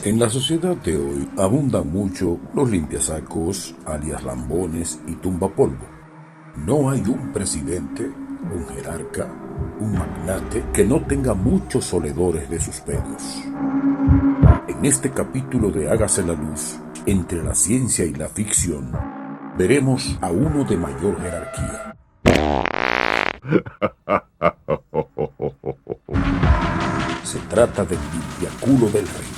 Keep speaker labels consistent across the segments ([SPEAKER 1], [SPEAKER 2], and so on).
[SPEAKER 1] En la sociedad de hoy abundan mucho los limpiasacos, alias lambones y tumbapolvo. No hay un presidente, un jerarca, un magnate que no tenga muchos oledores de sus pedos. En este capítulo de Hágase la Luz, entre la ciencia y la ficción, veremos a uno de mayor jerarquía. Se trata del limpiaculo del rey.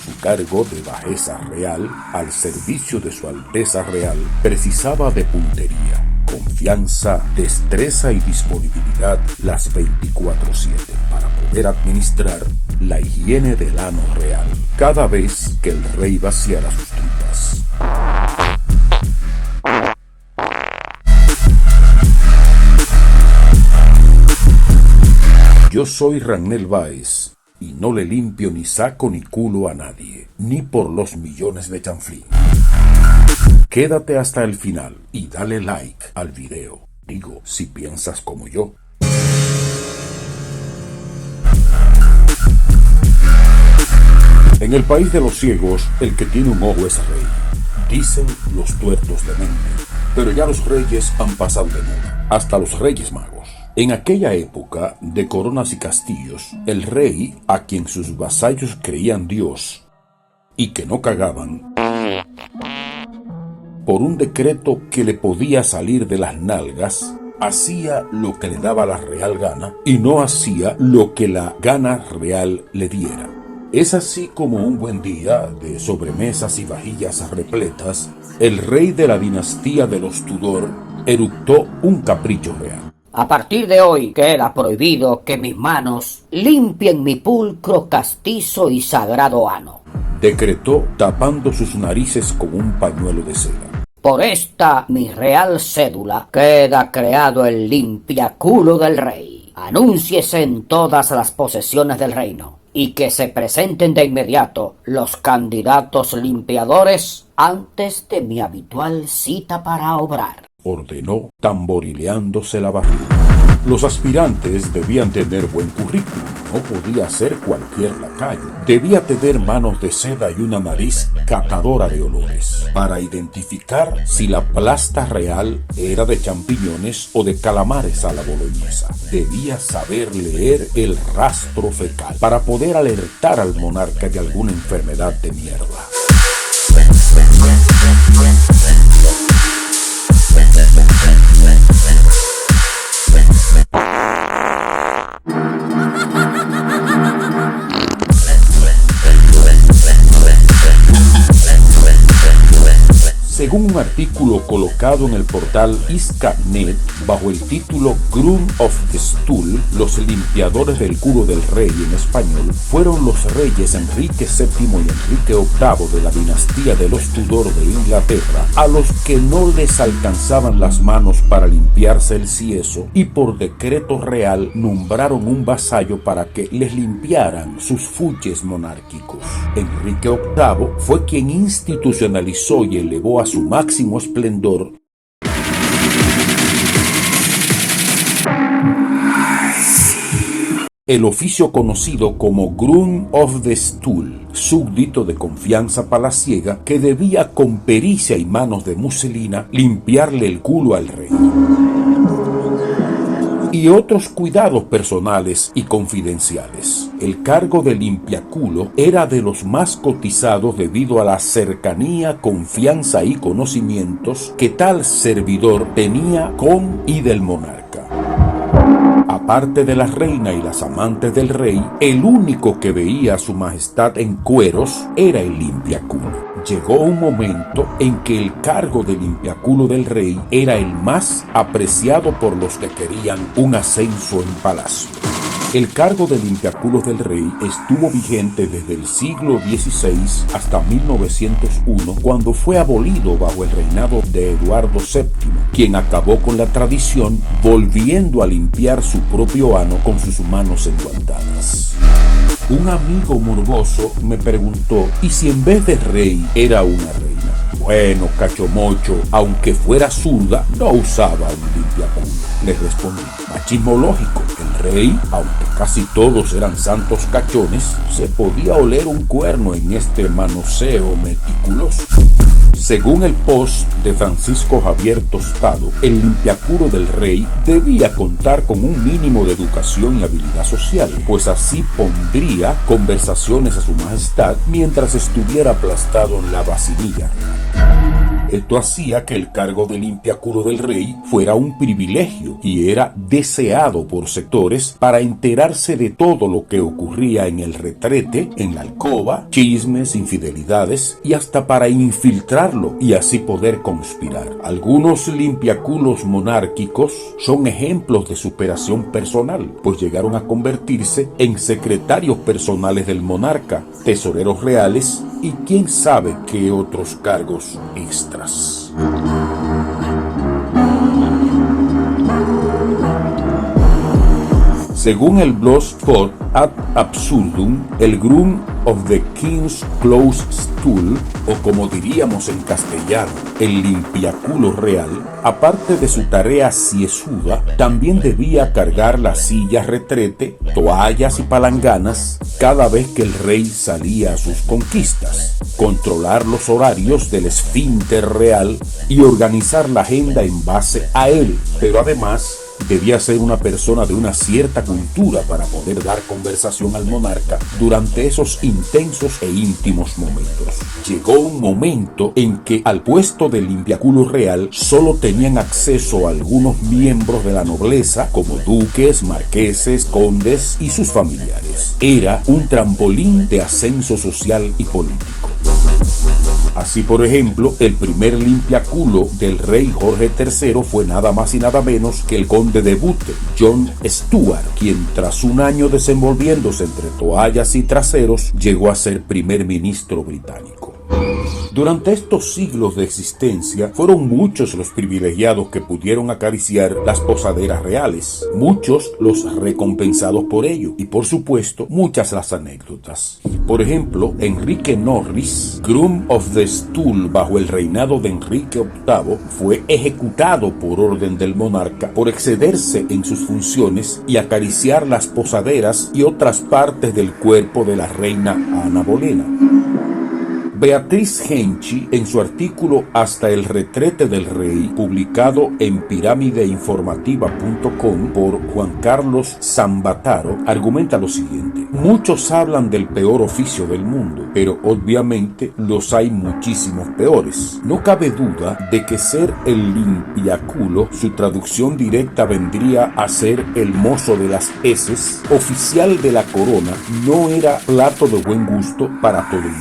[SPEAKER 1] Su cargo de bajeza real al servicio de su Alteza Real precisaba de puntería, confianza, destreza y disponibilidad las 24/7 para poder administrar la higiene del ano real cada vez que el rey vaciara sus tripas. Yo soy Ragnel Báez y no le limpio ni saco ni culo a nadie, ni por los millones de chanflín. Quédate hasta el final y dale like al video. Digo, si piensas como yo. En el país de los ciegos, el que tiene un ojo es rey. Dicen los tuertos de mente. Pero ya los reyes han pasado de moda, hasta los reyes magos. En aquella época de coronas y castillos, el rey, a quien sus vasallos creían Dios y que no cagaban, por un decreto que le podía salir de las nalgas, hacía lo que le daba la real gana y no hacía lo que la gana real le diera. Es así como un buen día, de sobremesas y vajillas repletas, el rey de la dinastía de los Tudor eructó un capricho real.
[SPEAKER 2] A partir de hoy queda prohibido que mis manos limpien mi pulcro, castizo y sagrado ano,
[SPEAKER 1] decretó tapando sus narices con un pañuelo de seda.
[SPEAKER 2] Por esta mi real cédula queda creado el limpiaculo del rey. Anúnciese en todas las posesiones del reino y que se presenten de inmediato los candidatos limpiadores antes de mi habitual cita para obrar,
[SPEAKER 1] ordenó tamborileándose la barriga. Los aspirantes debían tener buen currículum, no podía ser cualquier lacayo. Debía tener manos de seda y una nariz catadora de olores, para identificar si la plasta real era de champiñones o de calamares a la boloñesa. Debía saber leer el rastro fecal, para poder alertar al monarca de alguna enfermedad de mierda. Según un artículo colocado en el portal Isca.net bajo el título Groom of the Stool, los limpiadores del culo del rey en español fueron los reyes Enrique VII y Enrique VIII de la dinastía de los Tudor de Inglaterra, a los que no les alcanzaban las manos para limpiarse el sieso y por decreto real nombraron un vasallo para que les limpiaran sus fuches monárquicos. Enrique VIII fue quien institucionalizó y elevó a su máximo esplendor el oficio conocido como Groom of the Stool, súbdito de confianza palaciega que debía con pericia y manos de muselina limpiarle el culo al rey, y otros cuidados personales y confidenciales. El cargo de limpiaculo era de los más cotizados debido a la cercanía, confianza y conocimientos que tal servidor tenía con y del monarca. Aparte de la reina y las amantes del rey, el único que veía a su majestad en cueros era el limpiaculo. Llegó un momento en que el cargo de limpiaculo del rey era el más apreciado por los que querían un ascenso en palacio. El cargo de limpiaculos del rey estuvo vigente desde el siglo XVI hasta 1901, cuando fue abolido bajo el reinado de Eduardo VII, quien acabó con la tradición volviendo a limpiar su propio ano con sus manos enguantadas. Un amigo morboso me preguntó, ¿y si en vez de rey era una reina? Bueno, cachomocho, aunque fuera zurda, no usaba un limpiaculo. Le respondí, machismo lógico, el rey, aunque casi todos eran santos cachones, se podía oler un cuerno en este manoseo meticuloso. Según el post de Francisco Javier Tostado, el limpiaculo del rey debía contar con un mínimo de educación y habilidad social, pues así pondría conversaciones a su majestad mientras estuviera aplastado en la vacinilla. Esto hacía que el cargo de limpiaculo del rey fuera un privilegio y era deseado por sectores para enterarse de todo lo que ocurría en el retrete, en la alcoba, chismes, infidelidades y hasta para infiltrarlo y así poder conspirar. Algunos limpiaculos monárquicos son ejemplos de superación personal, pues llegaron a convertirse en secretarios personales del monarca, tesoreros reales y quién sabe qué otros cargos extras. Según el blogspot Ad Absurdum, el groom of the King's Close Stool, o como diríamos en castellano, el limpiaculo real, aparte de su tarea ciesuda, también debía cargar la silla retrete, toallas y palanganas cada vez que el rey salía a sus conquistas, controlar los horarios del esfínter real y organizar la agenda en base a él, pero además debía ser una persona de una cierta cultura para poder dar conversación al monarca durante esos intensos e íntimos momentos. Llegó un momento en que al puesto de limpiaculo real solo tenían acceso algunos miembros de la nobleza como duques, marqueses, condes y sus familiares. Era un trampolín de ascenso social y político. Así, por ejemplo, el primer limpiaculo del rey Jorge III fue nada más y nada menos que el conde de Bute, John Stuart, quien tras un año desenvolviéndose entre toallas y traseros, llegó a ser primer ministro británico. Durante estos siglos de existencia, fueron muchos los privilegiados que pudieron acariciar las posaderas reales, muchos los recompensados por ello, y por supuesto, muchas las anécdotas. Por ejemplo, Enrique Norris, groom of the stool bajo el reinado de Enrique VIII, fue ejecutado por orden del monarca por excederse en sus funciones y acariciar las posaderas y otras partes del cuerpo de la reina Ana Bolena. Beatriz Henchi, en su artículo Hasta el retrete del rey, publicado en piramideinformativa.com por Juan Carlos Zambataro, argumenta lo siguiente: muchos hablan del peor oficio del mundo, pero obviamente los hay muchísimos peores. No cabe duda de que ser el limpiaculo, su traducción directa vendría a ser el mozo de las heces, oficial de la corona, no era plato de buen gusto para todo el mundo.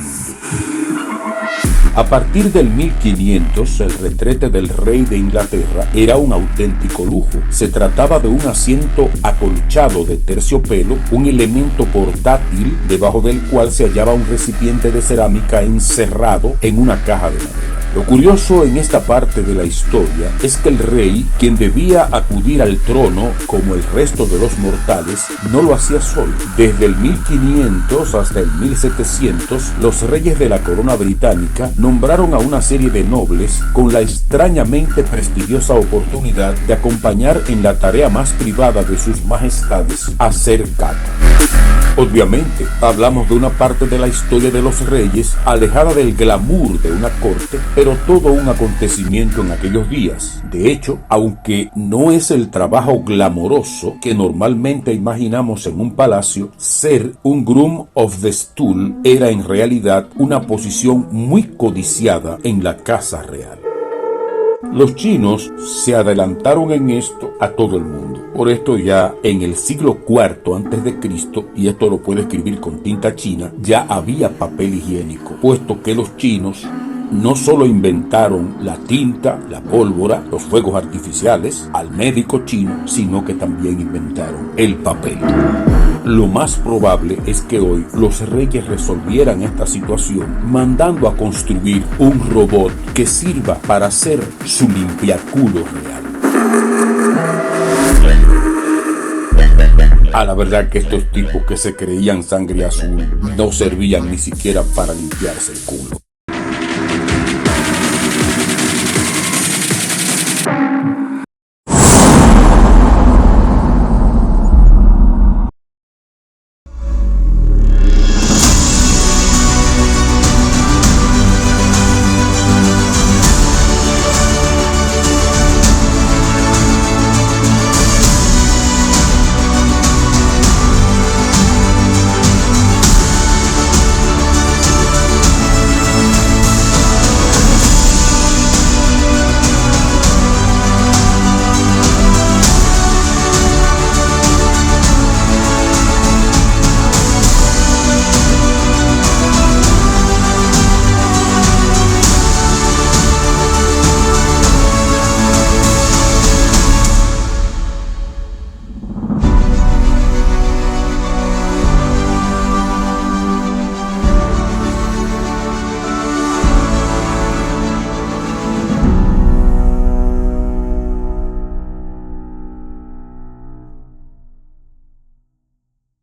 [SPEAKER 1] A partir del 1500, el retrete del rey de Inglaterra era un auténtico lujo. Se trataba de un asiento acolchado de terciopelo, un elemento portátil debajo del cual se hallaba un recipiente de cerámica encerrado en una caja de madera. Lo curioso en esta parte de la historia es que el rey, quien debía acudir al trono como el resto de los mortales, no lo hacía solo. Desde el 1500 hasta el 1700, los reyes de la corona británica nombraron a una serie de nobles con la extrañamente prestigiosa oportunidad de acompañar en la tarea más privada de sus majestades, a ser cato. Obviamente, hablamos de una parte de la historia de los reyes alejada del glamour de una corte, pero todo un acontecimiento en aquellos días. De hecho, aunque no es el trabajo glamoroso que normalmente imaginamos en un palacio, ser un groom of the stool era en realidad una posición muy codiciada en la casa real. Los chinos se adelantaron en esto a todo el mundo. Por esto ya en el siglo IV a.C., y esto lo puedo escribir con tinta china, ya había papel higiénico, puesto que los chinos no solo inventaron la tinta, la pólvora, los fuegos artificiales, al médico chino, sino que también inventaron el papel. Lo más probable es que hoy los reyes resolvieran esta situación mandando a construir un robot que sirva para hacer su limpiaculo real. A la verdad que estos tipos que se creían sangre azul no servían ni siquiera para limpiarse el culo.